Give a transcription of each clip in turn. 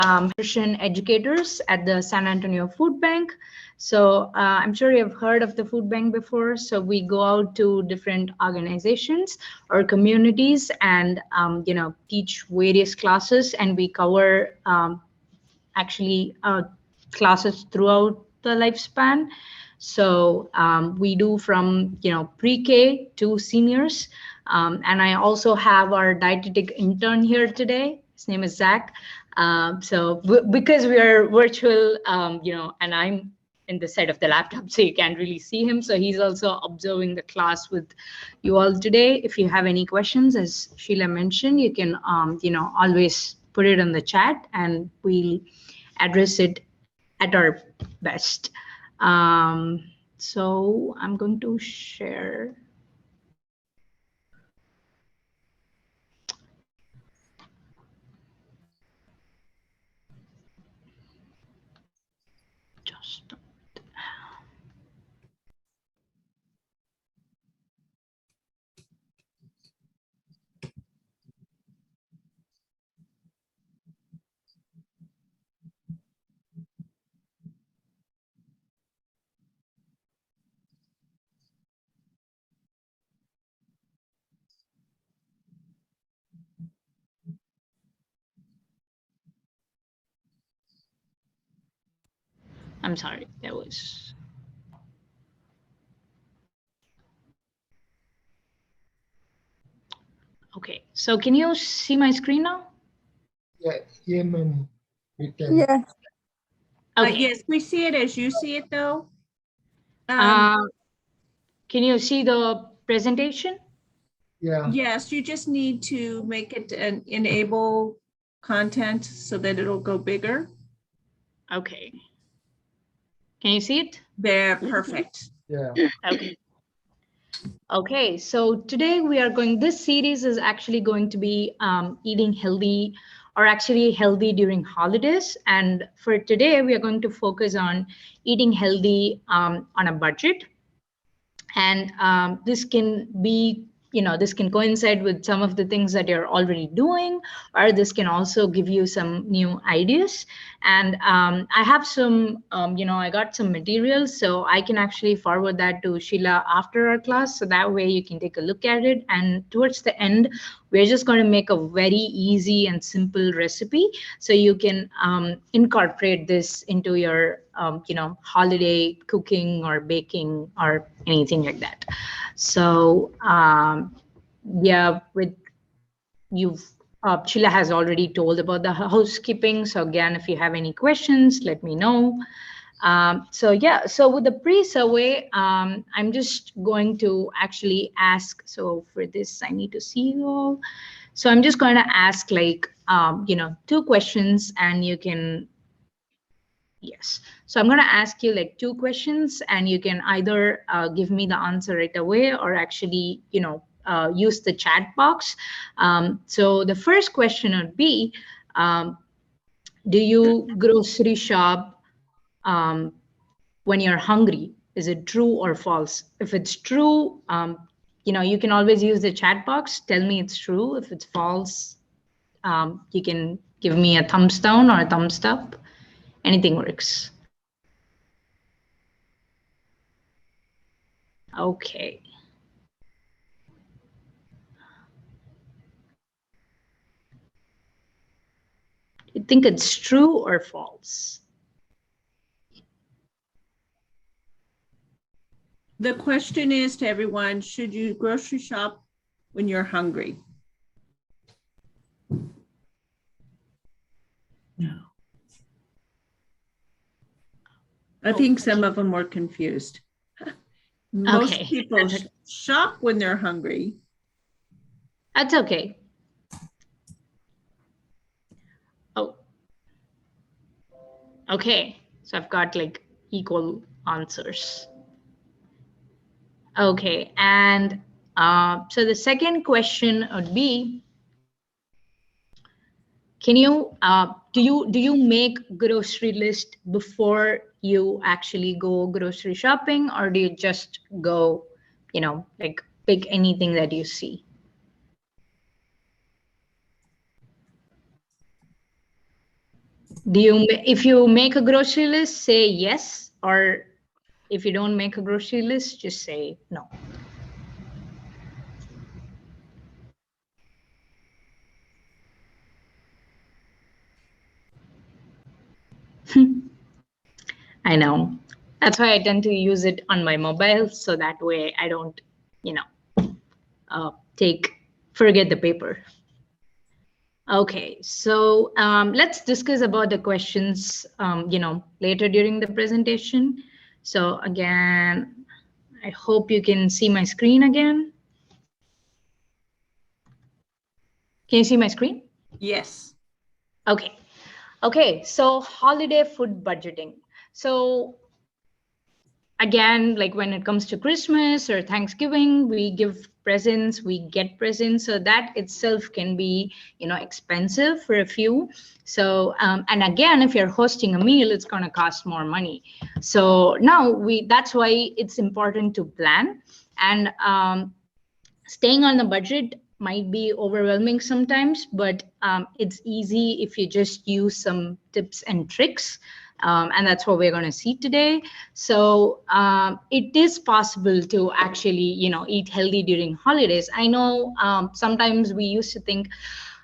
nutrition educators at the San Antonio Food Bank. So I'm sure you've heard of the food bank before. So we go out to different organizations or communities and teach various classes, and we cover actually classes throughout the lifespan. So we do from pre-K to seniors, and I also have our dietetic intern here today. His name is Zach. Because we are virtual, and I'm in the side of the laptop, so you can't really see him. So he's also observing the class with you all today. If you have any questions, as Sheila mentioned, you can always put it in the chat, and we'll address it at our best. So I'm going to share. Just I'm sorry, that was. Okay, so can you see my screen now? Yeah, ma'am. We can. Yeah. Okay. Yes, we see it as you see it, though. Can you see the presentation? Yeah. Yes, you just need to make it an enable content so that it'll go bigger. Okay. Can you see it? There, perfect. Yeah. Okay. Okay, so today we are going, this series is actually going to be eating healthy, or actually healthy during holidays. And for today, we are going to focus on eating healthy on a budget. And this can be, this can coincide with some of the things that you're already doing, or this can also give you some new ideas. And I have some, I got some materials, so I can actually forward that to Sheila after our class. So that way you can take a look at it. And towards the end, we're just going to make a very easy and simple recipe, so you can incorporate this into your holiday cooking or baking or anything like that. So yeah, with you've Sheila has already told about the housekeeping. So again, if you have any questions, let me know. So yeah, so with the pre-survey, I'm just going to actually ask. So for this, I need to see you all. So I'm just going to ask like, 2 questions, and you can, yes. So I'm going to ask you like 2 questions, and you can either give me the answer right away, or actually, use the chat box. So the first question would be, do you grocery shop when you're hungry? Is it true or false? If it's true, you can always use the chat box. Tell me it's true. If it's false, you can give me a thumbs down or a thumbs up. Anything works. Okay. You think it's true or false? The question is to everyone, should you grocery shop when you're hungry? No. I think some of them were confused. Most Okay. people shop when they're hungry. That's okay. Oh. Okay. So I've got like equal answers. Okay. And so the second question would be, can you do you make grocery list before you actually go grocery shopping, or do you just go, like pick anything that you see? If you make a grocery list, say yes, or if you don't make a grocery list, just say no. I know. That's why I tend to use it on my mobile, so that way I don't, you know, take forget the paper. Okay, so let's discuss about the questions, later during the presentation. So again, I hope you can see my screen again. Can you see my screen? Yes. Okay. Okay, so holiday food budgeting. So again, like when it comes to Christmas or Thanksgiving, we give presents, we get presents, so that itself can be, expensive for a few. So and again, if you're hosting a meal, it's going to cost more money. So now that's why it's important to plan. And staying on the budget might be overwhelming sometimes, but it's easy if you just use some tips and tricks. And that's what we're going to see today. So it is possible to actually, eat healthy during holidays. I know sometimes we used to think,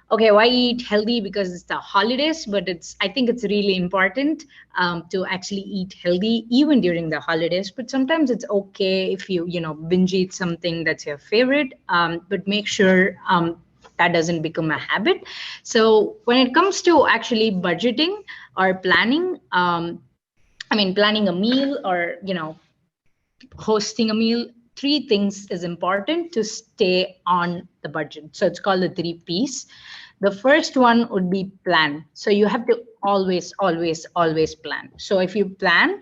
okay, why eat healthy because it's the holidays? But I think it's really important to actually eat healthy even during the holidays. But sometimes it's okay if you binge eat something that's your favorite, but make sure that doesn't become a habit. So when it comes to actually budgeting or planning, planning a meal or hosting a meal, three things is important to stay on the budget. So it's called the three P's. The first one would be plan. So you have to always, always, always plan. So if you plan,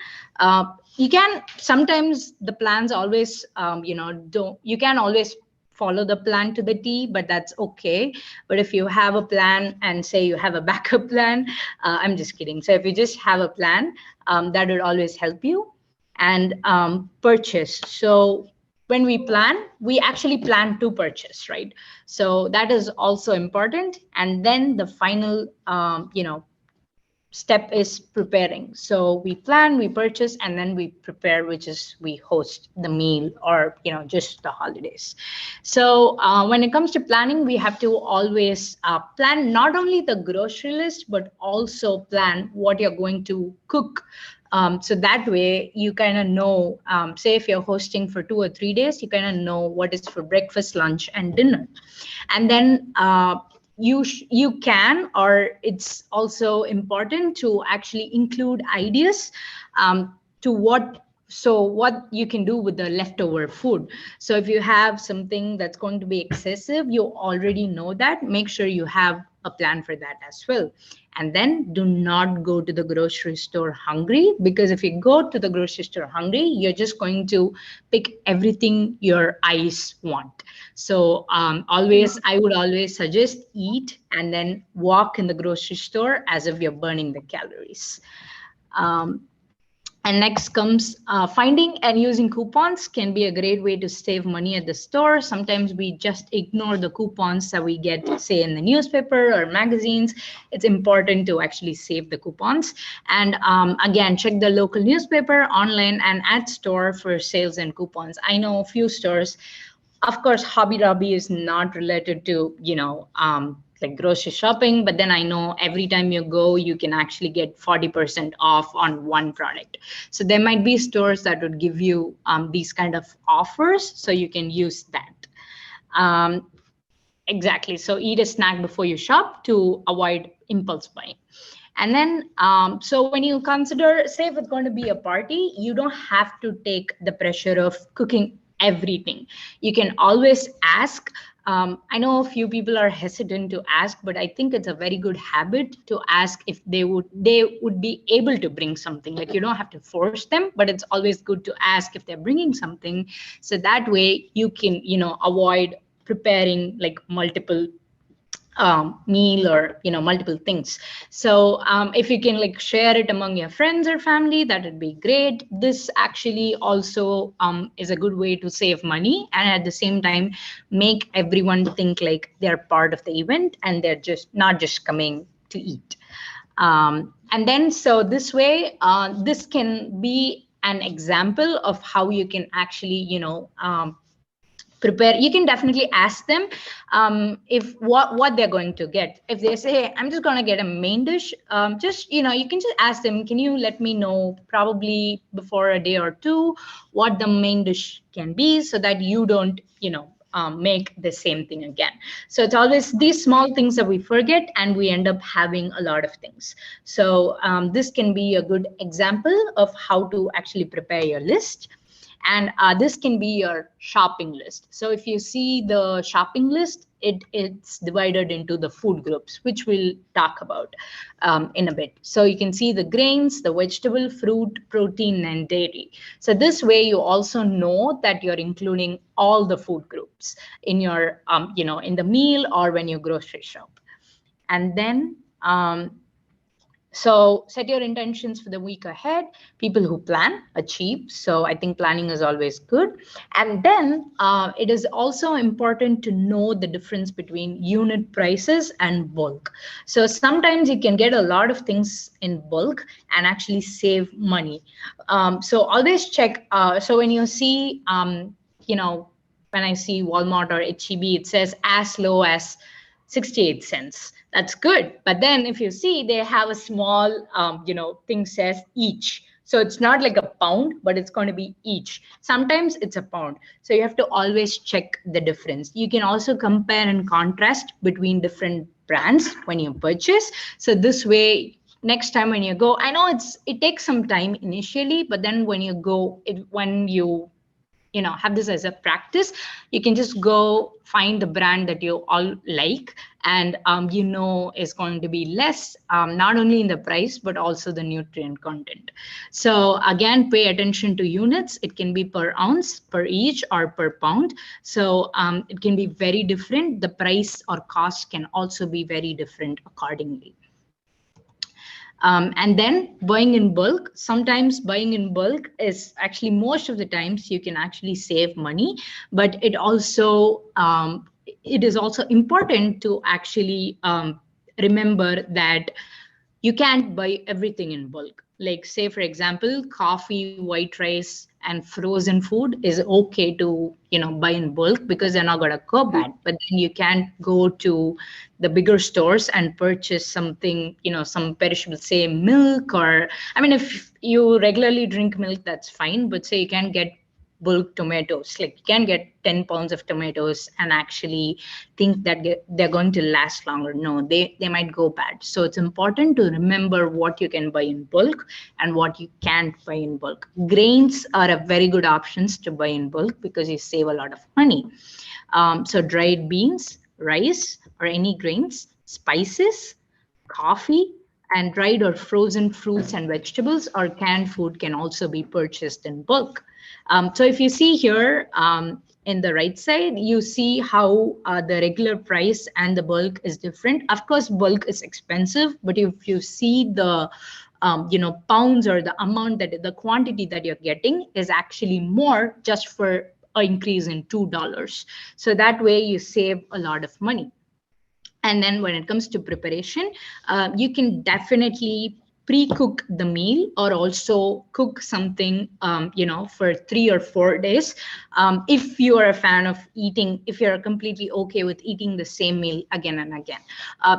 you can sometimes the plans always, don't, you can always follow the plan to the T, but that's okay. But if you have a plan and say you have a backup plan, I'm just kidding. So if you just have a plan, that would always help you. And purchase. So when we plan, we actually plan to purchase, right? So that is also important. And then the final, step is preparing. So we plan, we purchase, and then we prepare, which is we host the meal or just the holidays. So when it comes to planning, we have to always plan not only the grocery list but also plan what you're going to cook. So that way you kind of know, say if you're hosting for 2 or 3 days, you kind of know what is for breakfast, lunch, and dinner. And then you can, or it's also important to actually include ideas to what you can do with the leftover food. So if you have something that's going to be excessive, you already know that, make sure you have a plan for that as well. And then do not go to the grocery store hungry, because if you go to the grocery store hungry, you're just going to pick everything your eyes want. So I would always suggest eat and then walk in the grocery store as if you're burning the calories. Um, and next comes finding and using coupons can be a great way to save money at the store. Sometimes we just ignore the coupons that we get, say, in the newspaper or magazines. It's important to actually save the coupons. And again, check the local newspaper, online, and at store for sales and coupons. I know a few stores. Of course, Hobby Lobby is not related to, like grocery shopping, but then I know every time you go, you can actually get 40% off on one product. So there might be stores that would give you these kind of offers, so you can use that. Um, exactly. So eat a snack before you shop to avoid impulse buying. And then, so when you consider, say if it's going to be a party, you don't have to take the pressure of cooking everything. You can always ask. I know a few people are hesitant to ask, but I think it's a very good habit to ask if they would be able to bring something. Like you don't have to force them, but it's always good to ask if they're bringing something. So that way you can, avoid preparing like multiple meal or multiple things. So if you can like share it among your friends or family, that would be great. This actually also is a good way to save money, and at the same time make everyone think like they're part of the event and they're just not just coming to eat. And then, so this way, this can be an example of how you can actually, prepare. You can definitely ask them if what they're going to get. If they say, hey, I'm just going to get a main dish, just you can just ask them, can you let me know probably before a day or two what the main dish can be, so that you don't make the same thing again. So it's always these small things that we forget, and we end up having a lot of things. So this can be a good example of how to actually prepare your list. And this can be your shopping list. So if you see the shopping list, it's divided into the food groups, which we'll talk about in a bit. So you can see the grains, the vegetable, fruit, protein, and dairy. So this way you also know that you're including all the food groups in your in the meal or when you grocery shop. And then so set your intentions for the week ahead. People who plan achieve. So I think planning is always good. And then it is also important to know the difference between unit prices and bulk. So sometimes you can get a lot of things in bulk and actually save money. So always check. So when you see, when I see Walmart or HEB, it says as low as 68 cents. That's good. But then if you see, they have a small, thing says each. So it's not like a pound, but it's going to be each. Sometimes it's a pound. So you have to always check the difference. You can also compare and contrast between different brands when you purchase. So this way, next time when you go, I know it takes some time initially, but then when you go, when you have this as a practice, you can just go find the brand that you all like, and is going to be less, not only in the price but also the nutrient content. So again, pay attention to units. It can be per ounce, per each, or per pound. So it can be very different. The price or cost can also be very different accordingly. And then buying in bulk. Sometimes buying in bulk is actually, most of the times you can actually save money, but it is also important to actually remember that you can't buy everything in bulk. Like, say for example, coffee, white rice, and frozen food is okay to buy in bulk because they're not going to go bad. But then you can't go to the bigger stores and purchase something, some perishable, say milk, or I mean, if you regularly drink milk, that's fine. But say you can get bulk tomatoes, like you can get 10 pounds of tomatoes and actually think that they're going to last longer. No, they might go bad. So it's important to remember what you can buy in bulk and what you can't buy in bulk. Grains are a very good options to buy in bulk because you save a lot of money. So dried beans, rice, or any grains, spices, coffee, and dried or frozen fruits and vegetables or canned food can also be purchased in bulk. So if you see here in the right side, you see how the regular price and the bulk is different. Of course, bulk is expensive, but if you see the pounds, or the amount, that the quantity that you're getting is actually more, just for an increase in $2. So that way you save a lot of money. And then when it comes to preparation, you can definitely pre-cook the meal, or also cook something, for 3 or 4 days. If you are a fan of eating, if you're completely okay with eating the same meal again and again.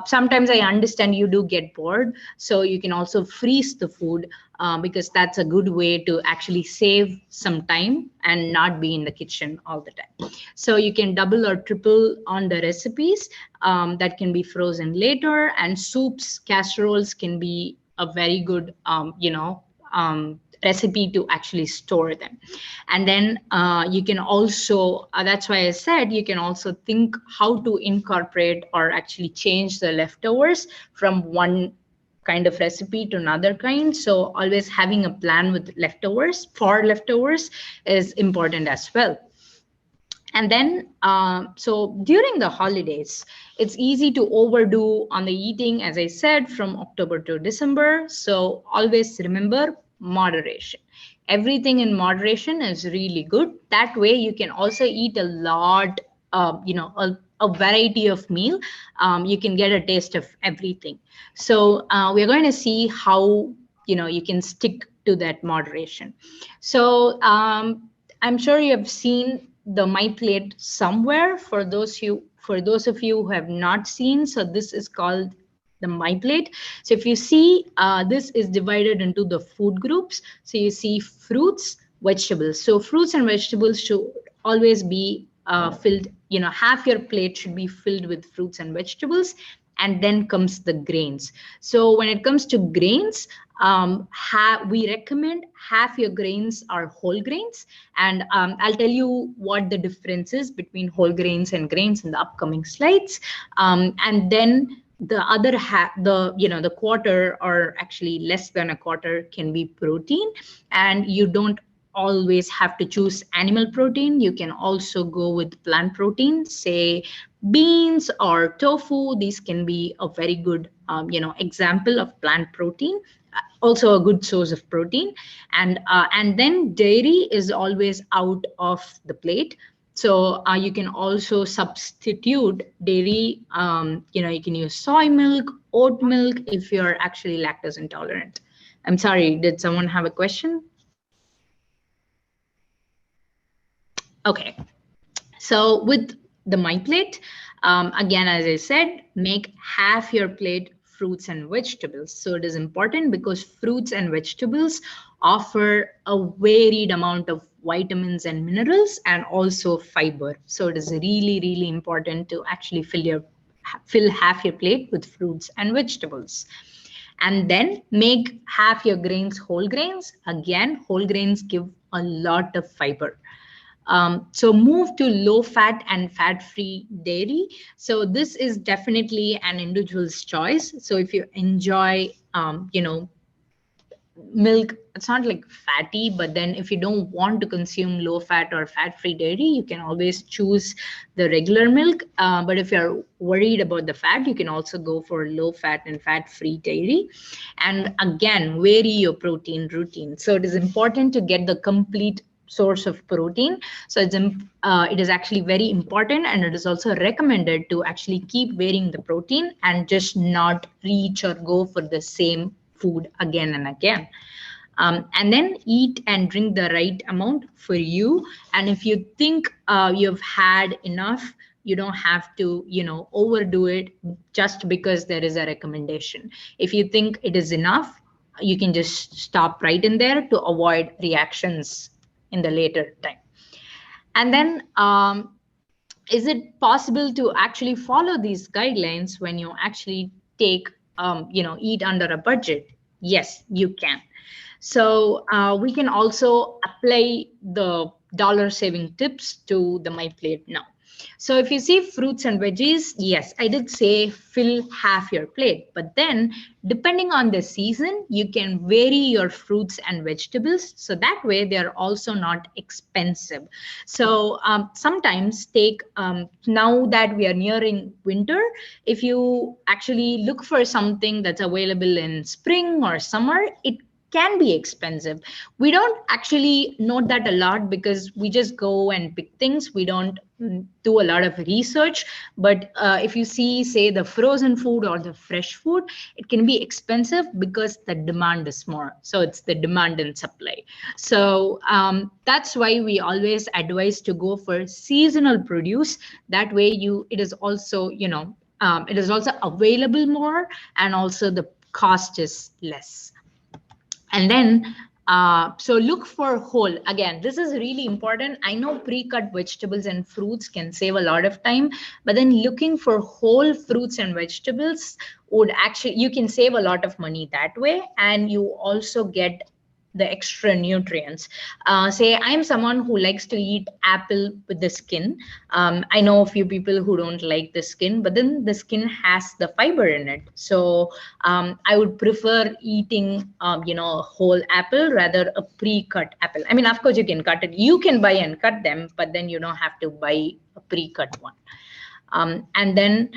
Sometimes I understand you do get bored, so you can also freeze the food, because that's a good way to actually save some time and not be in the kitchen all the time. So you can double or triple on the recipes that can be frozen later, and soups, casseroles can be a very good, recipe to actually store them. And then you can also, that's why I said you can also think how to incorporate or actually change the leftovers from one kind of recipe to another kind. So always having a plan with leftovers, for leftovers, is important as well. And then, so during the holidays, it's easy to overdo on the eating, as I said, from October to December. So always remember moderation. Everything in moderation is really good. That way you can also eat a lot, a variety of meal, you can get a taste of everything. So we're going to see how you can stick to that moderation. So I'm sure you have seen the MyPlate somewhere. For those of you who have not seen, so this is called the MyPlate. So if you see, this is divided into the food groups. So you see fruits, vegetables. So fruits and vegetables should always be filled. Half your plate should be filled with fruits and vegetables, and then comes the grains. So when it comes to grains, we recommend half your grains are whole grains, and I'll tell you what the difference is between whole grains and grains in the upcoming slides. And then the other half, the quarter, or actually less than a quarter, can be protein. And you don't always have to choose animal protein. You can also go with plant protein, say beans or tofu. These can be a very good example of plant protein, also a good source of protein. And then dairy is always out of the plate. So you can also substitute dairy. You can use soy milk, oat milk, if you're actually lactose intolerant. I'm sorry, did someone have a question? Okay. So with the MyPlate, again, as I said, make half your plate fruits and vegetables. So it is important because fruits and vegetables offer a varied amount of vitamins and minerals, and also fiber. So it is really, really important to actually fill half your plate with fruits and vegetables. And then make half your grains whole grains. Again, whole grains give a lot of fiber. So move to low fat and fat free dairy. So this is definitely an individual's choice. So if you enjoy, milk, it's not like fatty, but then if you don't want to consume low fat or fat free dairy, you can always choose the regular milk. But if you're worried about the fat, you can also go for low fat and fat free dairy. And again, vary your protein routine. So it is important to get the complete source of protein. So it is actually very important, and it is also recommended to actually keep varying the protein and just not reach or go for the same food again and again. And then eat and drink the right amount for you. And if you think you've had enough, you don't have to overdo it just because there is a recommendation. If you think it is enough, you can just stop right in there to avoid reactions in the later time. And then is it possible to actually follow these guidelines when you actually take eat under a budget? Yes, you can. So we can also apply the dollar saving tips to the MyPlate now. So if you see fruits and veggies, yes, I did say fill half your plate, but then depending on the season, you can vary your fruits and vegetables. So that way they're also not expensive. So sometimes now that we are nearing winter, if you actually look for something that's available in spring or summer, it can be expensive. We don't actually note that a lot because we just go and pick things. We don't do a lot of research. But if you see, say, the frozen food or the fresh food, it can be expensive because the demand is more. So it's the demand and supply. So that's why we always advise to go for seasonal produce. That way, it is also it is also available more, and also the cost is less. And then so look for whole. Again, this is really important. I know pre-cut vegetables and fruits can save a lot of time, but then looking for whole fruits and vegetables would actually, you can save a lot of money that way, and you also get the extra nutrients. Say I'm someone who likes to eat apple with the skin. I know a few people who don't like the skin, but then the skin has the fiber in it. So I would prefer eating, a whole apple rather a pre-cut apple. I mean, of course, you can cut it. You can buy and cut them, but then you don't have to buy a pre-cut one. And then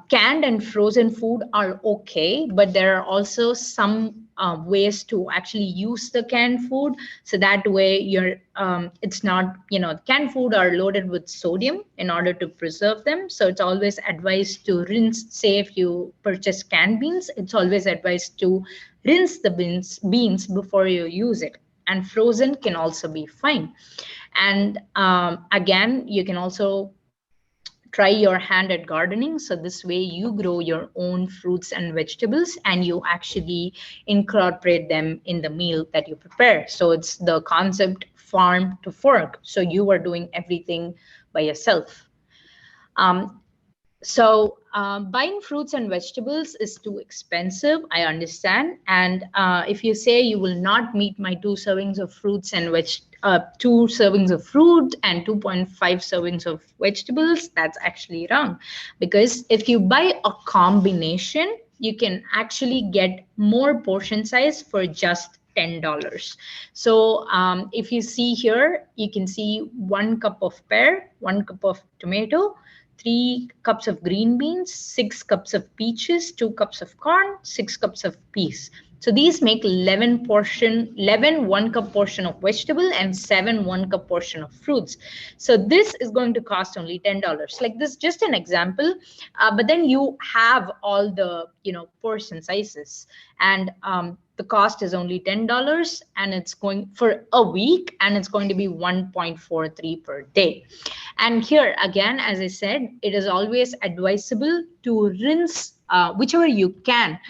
canned and frozen food are okay, but there are also some ways to actually use the canned food. So that way you're it's not, canned food are loaded with sodium in order to preserve them. So it's always advised to rinse. Say if you purchase canned beans, it's always advised to rinse the beans before you use it. And frozen can also be fine. And again, you can also try your hand at gardening. So this way you grow your own fruits and vegetables and you actually incorporate them in the meal that you prepare. So it's the concept farm to fork. So you are doing everything by yourself. Buying fruits and vegetables is too expensive, I understand. And if you say you will not meet my 2 servings of fruits and 2 servings of fruit and 2.5 servings of vegetables, that's actually wrong. Because if you buy a combination, you can actually get more portion size for just $10. So if you see here, you can see 1 cup of pear, 1 cup of tomato, 3 cups of green beans, 6 cups of peaches, 2 cups of corn, 6 cups of peas. So these make 11 1 cup portion of vegetable and 7 1 cup portion of fruits. So this is going to cost only $10. Like this, just an example. But then you have all the portion sizes, and the cost is only $10, and it's going for a week, and it's going to be 1.43 per day. And here again, as I said, it is always advisable to rinse whichever you can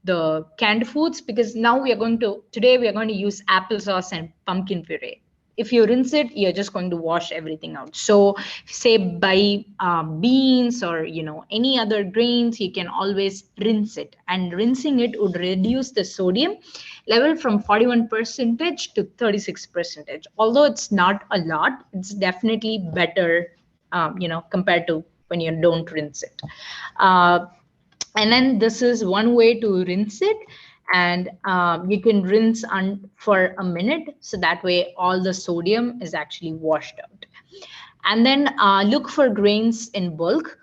the canned foods, because now today we are going to use applesauce and pumpkin puree. If you rinse it, you're just going to wash everything out. So say buy beans or any other grains, you can always rinse it, and rinsing it would reduce the sodium level from 41% to 36%. Although it's not a lot, it's definitely better compared to when you don't rinse it. And then this is one way to rinse it. And you can rinse for a minute, so that way all the sodium is actually washed out. And then look for grains in bulk.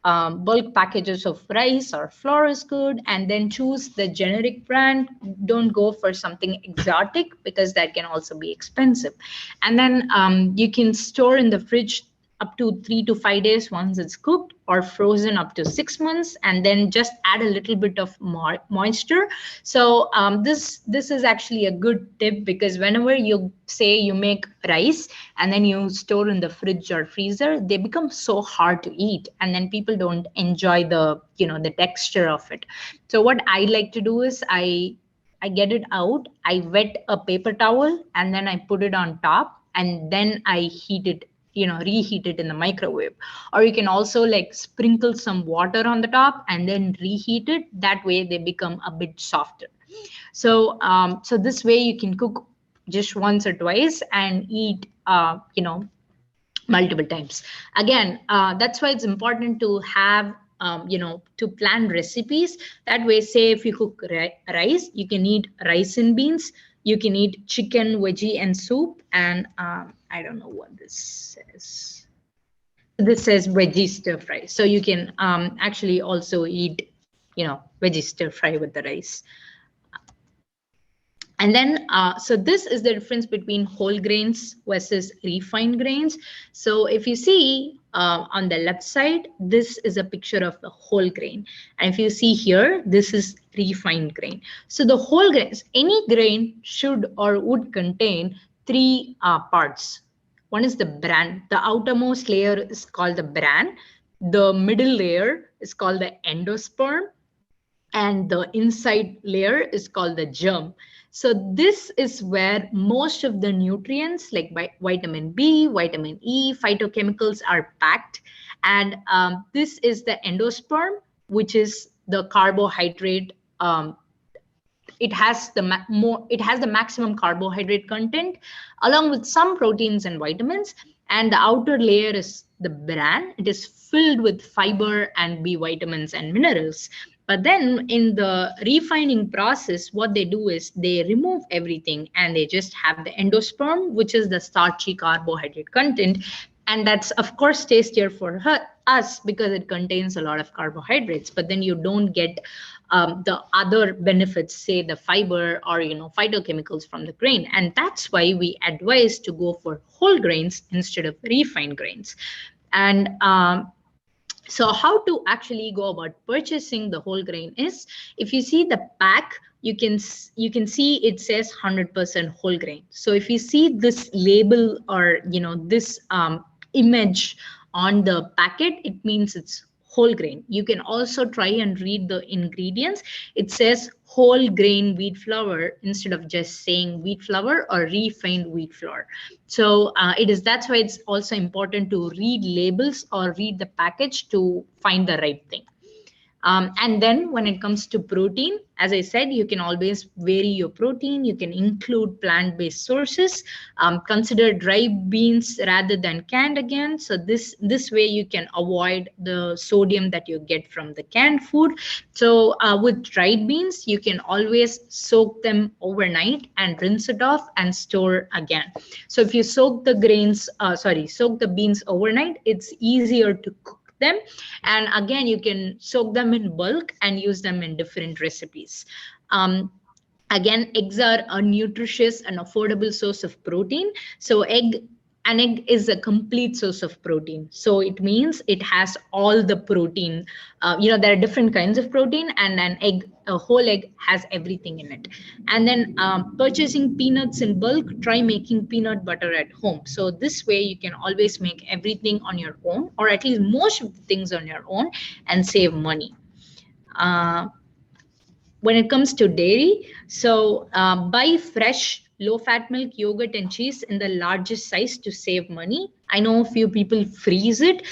Bulk packages of rice or flour is good, and then choose the generic brand. Don't go for something exotic, because that can also be expensive. And then you can store in the fridge up to 3 to 5 days once it's cooked, or frozen up to 6 months, and then just add a little bit of moisture. So this is actually a good tip, because whenever you say you make rice and then you store in the fridge or freezer, they become so hard to eat, and then people don't enjoy the texture of it. So what I like to do is I get it out, I wet a paper towel, and then I put it on top, and then I heat it, reheat it in the microwave. Or you can also like sprinkle some water on the top and then reheat it. That way they become a bit softer. So so this way you can cook just once or twice and eat multiple times. Again, that's why it's important to have to plan recipes. That way, say if you cook rice, you can eat rice and beans, you can eat chicken, veggie, and soup. And I don't know what this says. This says veggie stir fry. So you can actually also eat, veggie stir fry with the rice. And then, so this is the difference between whole grains versus refined grains. So if you see on the left side, this is a picture of the whole grain. And if you see here, this is refined grain. So the whole grains, any grain should or would contain 3 parts. One is the bran. The outermost layer is called the bran. The middle layer is called the endosperm. And the inside layer is called the germ. So this is where most of the nutrients like vitamin B, vitamin E, phytochemicals are packed. And this is the endosperm, which is the carbohydrate. It has the maximum carbohydrate content, along with some proteins and vitamins. And the outer layer is the bran. It is filled with fiber and B vitamins and minerals. But then in the refining process, what they do is they remove everything and they just have the endosperm, which is the starchy carbohydrate content. And that's, of course, tastier for us because it contains a lot of carbohydrates. But then you don't get the other benefits, say the fiber or phytochemicals from the grain. And that's why we advise to go for whole grains instead of refined grains. And so how to actually go about purchasing the whole grain is, if you see the pack, you can see it says 100% whole grain. So if you see this label or this image on the packet, it means it's whole grain. You can also try and read the ingredients. It says whole grain wheat flour instead of just saying wheat flour or refined wheat flour. So that's why it's also important to read labels or read the package to find the right thing. And then when it comes to protein, as I said, you can always vary your protein. You can include plant-based sources. Consider dry beans rather than canned again. So this way you can avoid the sodium that you get from the canned food. So with dried beans, you can always soak them overnight and rinse it off and store again. So if you soak the beans overnight, it's easier to cook them, and again you can soak them in bulk and use them in different recipes. Again, eggs are a nutritious and affordable source of protein. So an egg is a complete source of protein. So it means it has all the protein. There are different kinds of protein, and a whole egg has everything in it. And then purchasing peanuts in bulk, try making peanut butter at home. So this way you can always make everything on your own, or at least most of the things on your own, and save money. When it comes to dairy, so buy fresh low-fat milk, yogurt, and cheese in the largest size to save money. I know a few people freeze it.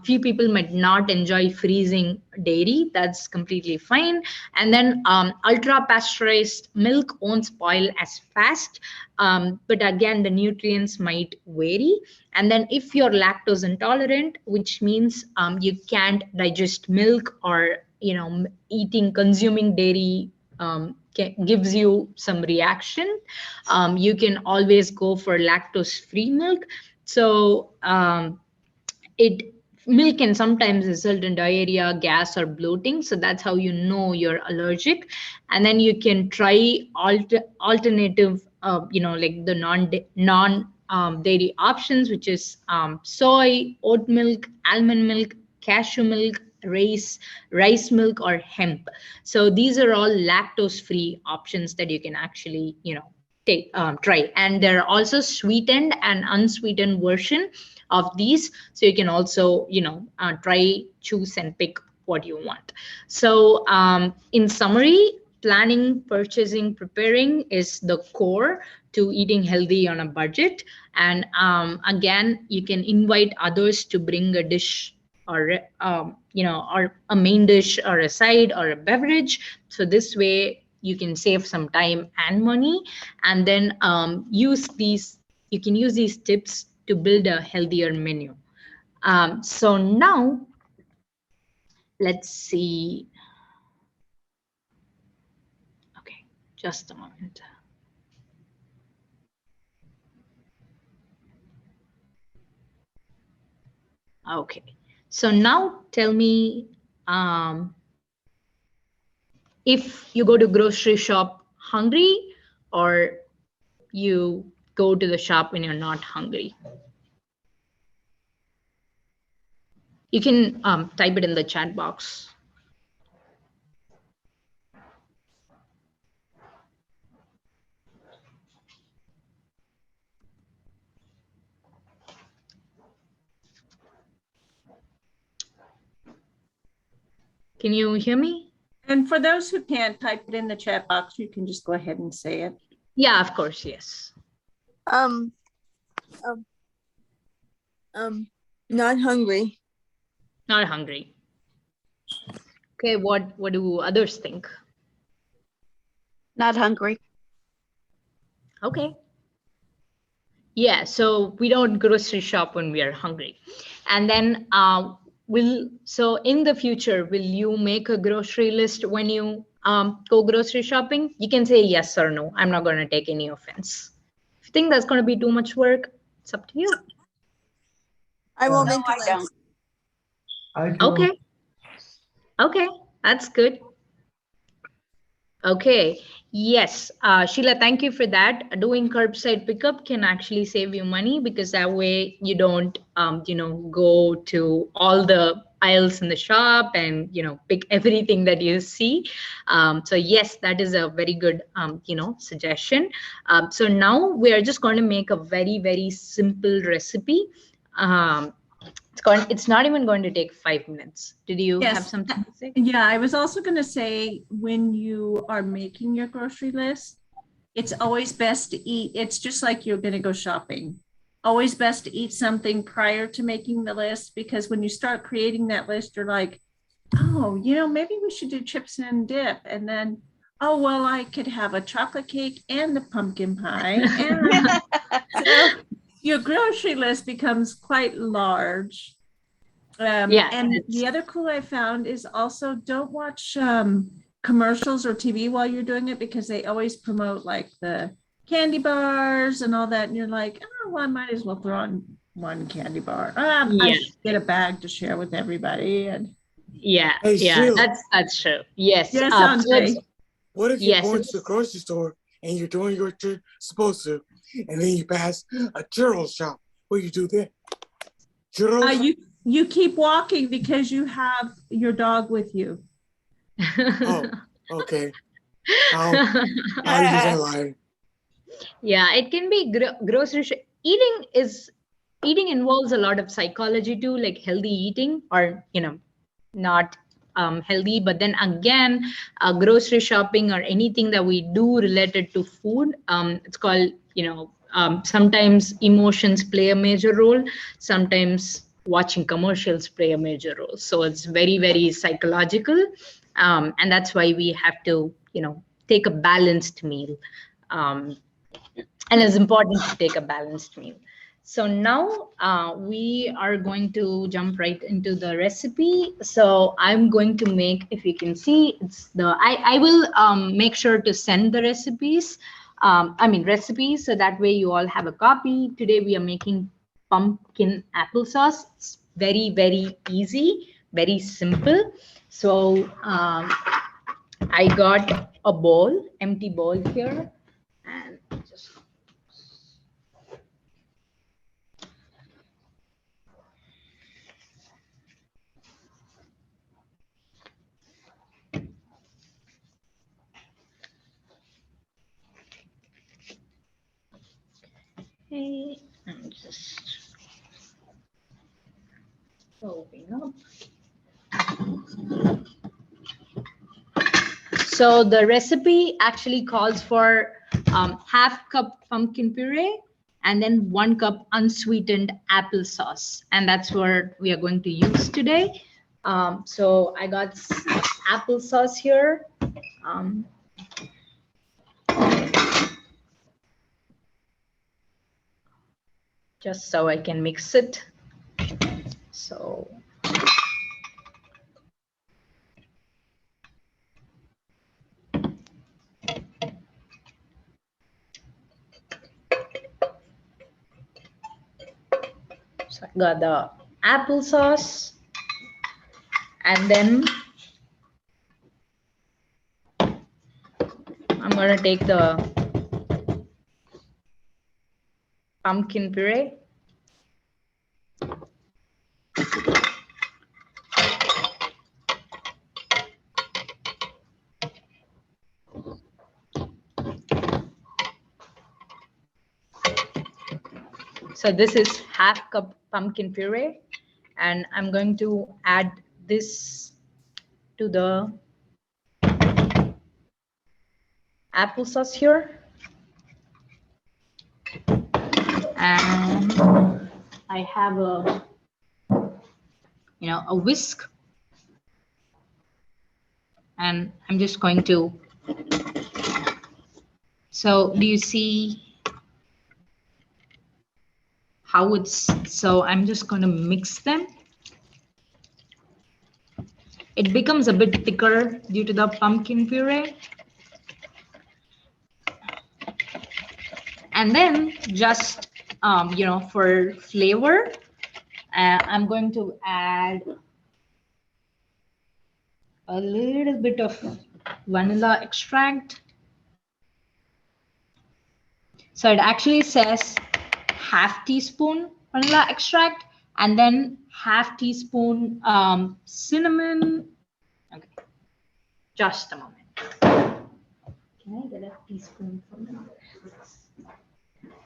Few people might not enjoy freezing dairy. That's completely fine. And then ultra-pasteurized milk won't spoil as fast, but again, the nutrients might vary. And then if you're lactose intolerant, which means you can't digest milk, or consuming dairy gives you some reaction, you can always go for lactose-free milk. So it milk can sometimes result in diarrhea, gas, or bloating. So that's how you know you're allergic. And then you can try alternative, like the non dairy options, which is soy, oat milk, almond milk, cashew milk, rice milk, or hemp. So these are all lactose-free options that you can actually try. And there are also sweetened and unsweetened version of these, so you can also try, choose, and pick what you want. So in summary, planning, purchasing, preparing is the core to eating healthy on a budget. And again, you can invite others to bring a dish, or or a main dish, or a side, or a beverage. So this way you can save some time and money. And then you can use these tips to build a healthier menu. So now let's see. Okay, just a moment. Okay, so now tell me, if you go to grocery shop hungry, or you go to the shop when you're not hungry. You can type it in the chat box. Can you hear me? And for those who can't type it in the chat box, you can just go ahead and say it. Yeah, of course, yes. Not hungry. Not hungry. Okay, what do others think? Not hungry. Okay. Yeah, so we don't grocery shop when we are hungry. And then so in the future, will you make a grocery list when you go grocery shopping? You can say yes or no. I'm not going to take any offense. If you think that's going to be too much work, it's up to you. I will make I don't. Okay. Okay, that's good. Okay. Yes, Sheila, thank you for that. Doing curbside pickup can actually save you money because that way you don't, go to all the aisles in the shop and, pick everything that you see. So yes, that is a very good, suggestion. So now we are just going to make a very, very simple recipe. Um, it's not even going to take 5 minutes. Did you have Yes. something to say? Yeah, I was also going to say when you are making your grocery list, it's always best to eat. It's just like you're going to go shopping. Always best to eat something prior to making the list because when you start creating that list, you're like, oh, maybe we should do chips and dip. And then, oh, well, I could have a chocolate cake and a pumpkin pie. And so your grocery list becomes quite large. Yeah, And it's the other clue I found is also don't watch commercials or TV while you're doing it because they always promote like the candy bars and all that. And you're like, oh, well, I might as well throw on one candy bar. I yeah. should get a bag to share with everybody. And Yeah, Hey yeah, Sheila, that's true. Yes. yes, So it's Andre. what if you're yes, going to the grocery store and you're doing what you're supposed to, and then you pass a churro shop? What do you do then? Churros? You keep walking because you have your dog with you. Oh, okay. I'll use that line. yeah, it can be grocery eating is eating involves a lot of psychology too, like healthy eating or not healthy. But then again, grocery shopping or anything that we do related to food, it's called, sometimes emotions play a major role. Sometimes watching commercials play a major role. So it's very, very psychological. And that's why we have to, take a balanced meal. Um, and it's important to take a balanced meal. So now we are going to jump right into the recipe. So I'm going to make, if you can see, I will make sure to send the recipes. Recipes, so that way you all have a copy. Today we are making pumpkin applesauce. It's very, very easy, very simple. So I got a bowl, empty bowl here, and just okay, I'm just opening up. So the recipe actually calls for half cup pumpkin puree and then 1 cup unsweetened applesauce. And that's what we are going to use today. So I got applesauce here. Um, just so I can mix it. So I got the applesauce, and then I'm gonna take the pumpkin puree. So this is half cup pumpkin puree, and I'm going to add this to the applesauce here. And I have a whisk, and I'm just going to, so do you see how so I'm just going to mix them. It becomes a bit thicker due to the pumpkin puree. And then just, for flavor, I'm going to add a little bit of vanilla extract. So it actually says half teaspoon vanilla extract and then half teaspoon cinnamon. Okay, just a moment. Can I get a teaspoon from them?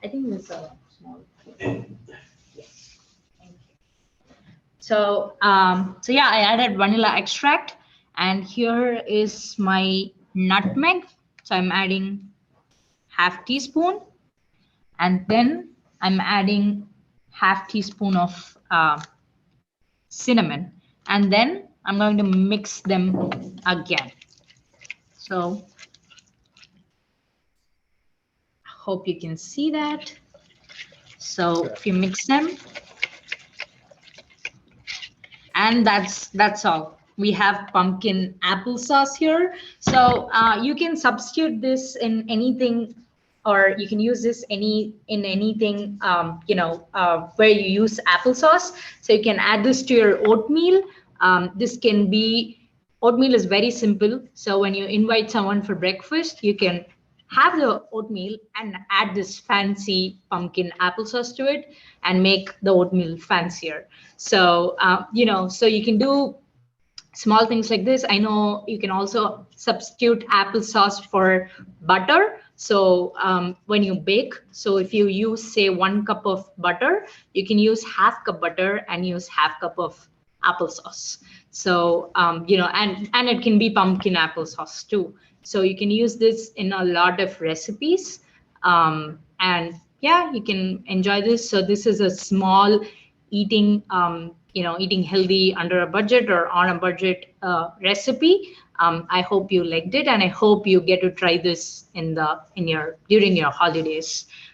I think this is a small. Yes. Thank you. So, so yeah, I added vanilla extract, and here is my nutmeg. So I'm adding half teaspoon, and then I'm adding half teaspoon of cinnamon, and then I'm going to mix them again. So hope you can see that. So if you mix them, and that's all. We have pumpkin applesauce here. So you can substitute this in anything, or you can use this in anything, where you use applesauce. So you can add this to your oatmeal. This can be, oatmeal is very simple. So when you invite someone for breakfast, you can have the oatmeal and add this fancy pumpkin applesauce to it and make the oatmeal fancier. So, so you can do small things like this. I know you can also substitute applesauce for butter. So when you bake, so if you use say 1 cup of butter, you can use half cup butter and use half cup of applesauce. So and it can be pumpkin applesauce too. So you can use this in a lot of recipes, and yeah, you can enjoy this. So this is a small eating eating healthy under a budget or on a budget recipe. I hope you liked it, and I hope you get to try this during your holidays.